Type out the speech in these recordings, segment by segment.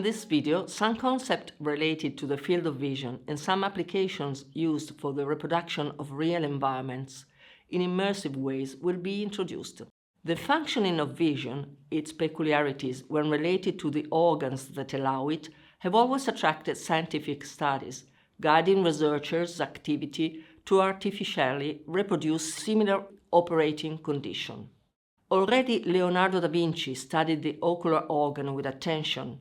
this video, some concepts related to the field of vision and some applications used for the reproduction of real environments in immersive ways will be introduced. The functioning of vision, its peculiarities when related to the organs that allow it, have always attracted scientific studies, guiding researchers' activity to artificially reproduce similar operating conditions. Already Leonardo da Vinci studied the ocular organ with attention.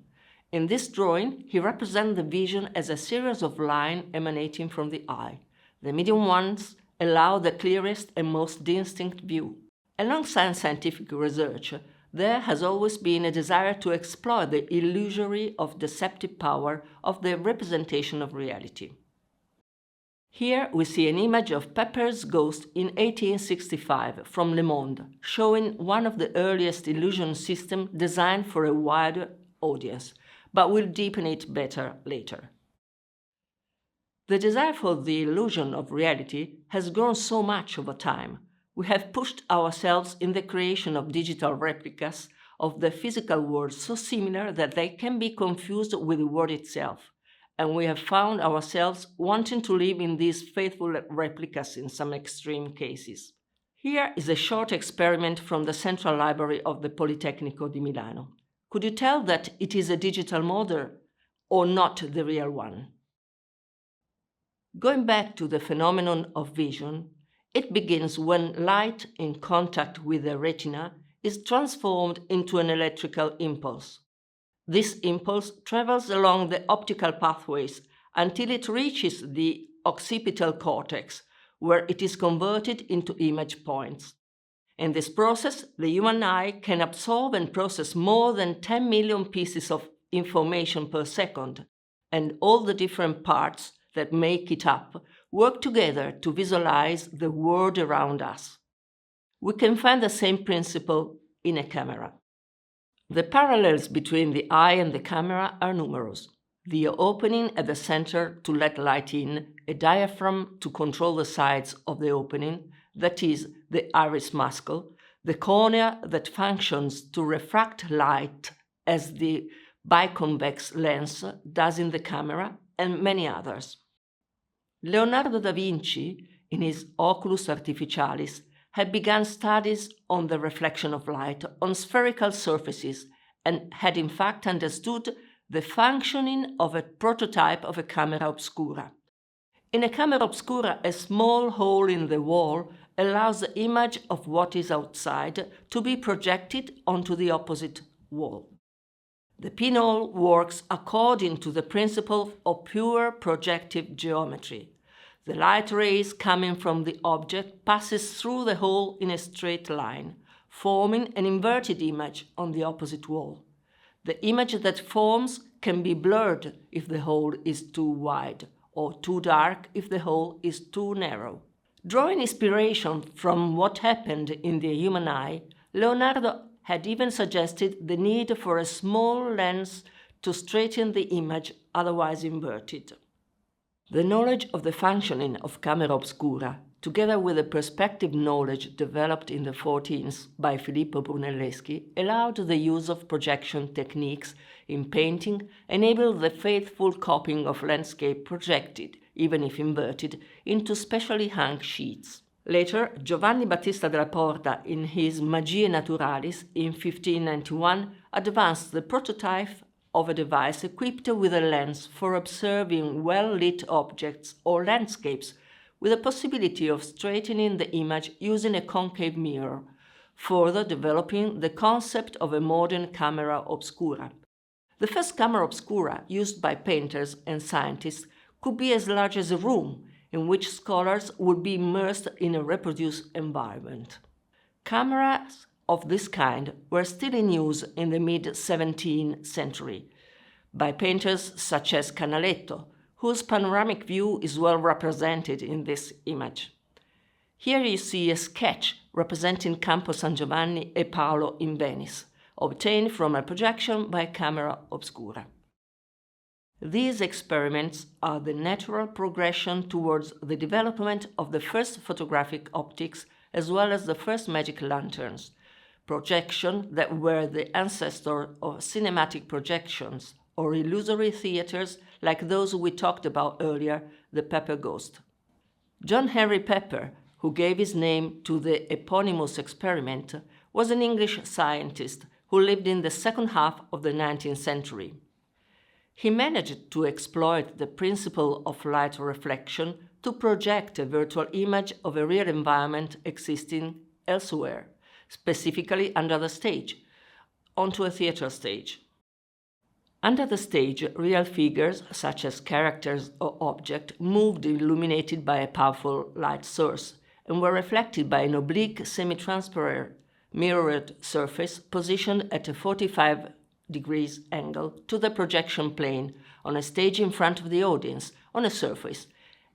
In this drawing, he represents the vision as a series of lines emanating from the eye. The medium ones allow the clearest and most distinct view. Alongside scientific research, there has always been a desire to exploit the illusory or deceptive power of the representation of reality. Here we see an image of Pepper's Ghost in 1865 from Le Monde, showing one of the earliest illusion systems designed for a wider audience, but we'll deepen it better later. The desire for the illusion of reality has grown so much over time. We have pushed ourselves in the creation of digital replicas of the physical world so similar that they can be confused with the world itself, and we have found ourselves wanting to live in these faithful replicas in some extreme cases. Here is a short experiment from the Central Library of the Politecnico di Milano. Could you tell that it is a digital model or not the real one? Going back to the phenomenon of vision, it begins when light in contact with the retina is transformed into an electrical impulse. This impulse travels along the optical pathways until it reaches the occipital cortex, where it is converted into image points. In this process, the human eye can absorb and process more than 10 million pieces of information per second, and all the different parts that make it up work together to visualize the world around us. We can find the same principle in a camera. The parallels between the eye and the camera are numerous. The opening at the center to let light in, a diaphragm to control the sides of the opening, that is, the iris muscle, the cornea that functions to refract light as the biconvex lens does in the camera, and many others. Leonardo da Vinci, in his Oculus Artificialis, had begun studies on the reflection of light on spherical surfaces and had in fact understood the functioning of a prototype of a camera obscura. In a camera obscura, a small hole in the wall allows the image of what is outside to be projected onto the opposite wall. The pinhole works according to the principle of pure projective geometry. The light rays coming from the object passes through the hole in a straight line, forming an inverted image on the opposite wall. The image that forms can be blurred if the hole is too wide, or too dark if the hole is too narrow. Drawing inspiration from what happened in the human eye, Leonardo had even suggested the need for a small lens to straighten the image otherwise inverted. The knowledge of the functioning of camera obscura, together with the perspective knowledge developed in the 14th by Filippo Brunelleschi, allowed the use of projection techniques in painting, enabled the faithful copying of landscape projected, even if inverted, into specially hung sheets. Later, Giovanni Battista della Porta, in his Magiae Naturalis in 1591, advanced the prototype of a device equipped with a lens for observing well-lit objects or landscapes, with the possibility of straightening the image using a concave mirror, further developing the concept of a modern camera obscura. The first camera obscura used by painters and scientists could be as large as a room, in which scholars would be immersed in a reproduced environment. Cameras of this kind were still in use in the mid-17th century by painters such as Canaletto, whose panoramic view is well represented in this image. Here you see a sketch representing Campo San Giovanni e Paolo in Venice, obtained from a projection by camera obscura. These experiments are the natural progression towards the development of the first photographic optics as well as the first magic lanterns, projections that were the ancestor of cinematic projections, or illusory theaters like those we talked about earlier, the Pepper Ghost. John Henry Pepper, who gave his name to the eponymous experiment, was an English scientist who lived in the second half of the 19th century. He managed to exploit the principle of light reflection to project a virtual image of a real environment existing elsewhere, specifically under the stage, onto a theatre stage. Under the stage, real figures, such as characters or objects, moved illuminated by a powerful light source and were reflected by an oblique semi-transparent mirrored surface positioned at a 45 degrees angle to the projection plane on a stage in front of the audience on a surface.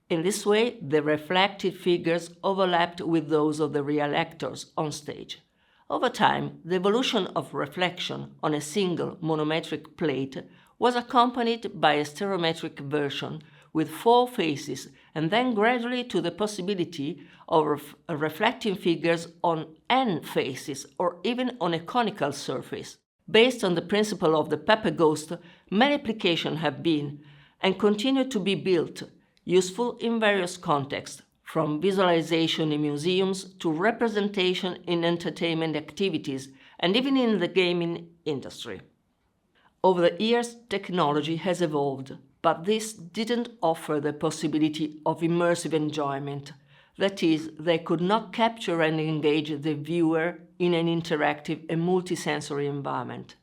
In this way, the reflected figures overlapped with those of the real actors on stage. Over time, the evolution of reflection on a single monometric plate was accompanied by a stereometric version with 4 faces, and then gradually to the possibility of reflecting figures on n faces or even on a conical surface. Based on the principle of the Pepper Ghost, many applications have been and continue to be built, useful in various contexts, from visualization in museums to representation in entertainment activities and even in the gaming industry. Over the years, technology has evolved, but this didn't offer the possibility of immersive enjoyment. That is, they could not capture and engage the viewer in an interactive and multisensory environment.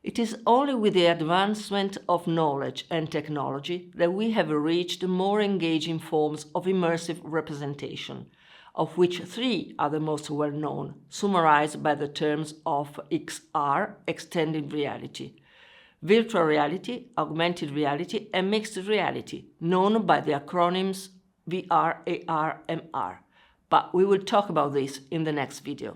It is only with the advancement of knowledge and technology that we have reached more engaging forms of immersive representation, of which 3 are the most well known, summarized by the terms of XR, extended reality, virtual reality, augmented reality, and mixed reality, known by the acronyms VR, AR, MR. But we will talk about this in the next video.